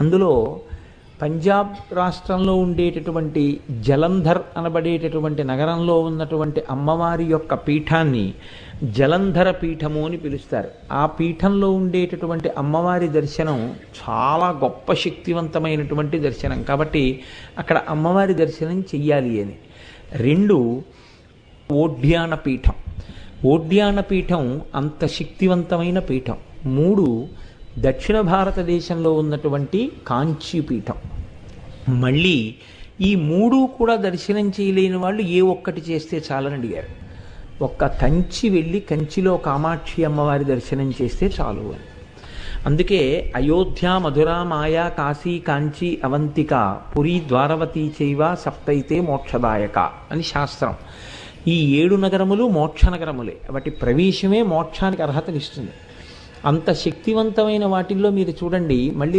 అందులో పంజాబ్ రాష్ట్రంలో ఉండేటటువంటి జలంధర్ అనబడేటటువంటి నగరంలో ఉన్నటువంటి అమ్మవారి యొక్క పీఠాన్ని జలంధర పీఠము అని పిలుస్తారు. ఆ పీఠంలో ఉండేటటువంటి అమ్మవారి దర్శనం చాలా గొప్ప శక్తివంతమైనటువంటి దర్శనం కాబట్టి అక్కడ అమ్మవారి దర్శనం చెయ్యాలి అని. 2 ఓడ్యాన పీఠం. ఓడ్యాన పీఠం అంత శక్తివంతమైన పీఠం. 3 దక్షిణ భారతదేశంలో ఉన్నటువంటి కాంచీపీఠం. మళ్ళీ ఈ 3 కూడా దర్శనం చేయలేని వాళ్ళు ఏ ఒక్కటి చేస్తే చాలని అడిగారు. ఒక్క కంచి వెళ్ళి కంచిలో కామాక్షి అమ్మవారి దర్శనం చేస్తే చాలు అని. అందుకే అయోధ్య, మధుర, మాయా, కాశీ, కాంచి, అవంతిక, పురి, ద్వారవతి చైవ సప్తైతే మోక్షదాయక అని శాస్త్రం. ఈ 7 నగరములు మోక్ష నగరములే. వాటి ప్రవేశమే మోక్షానికి అర్హతనిస్తుంది. అంత శక్తివంతమైన వాటిల్లో మీరు చూడండి, మళ్ళీ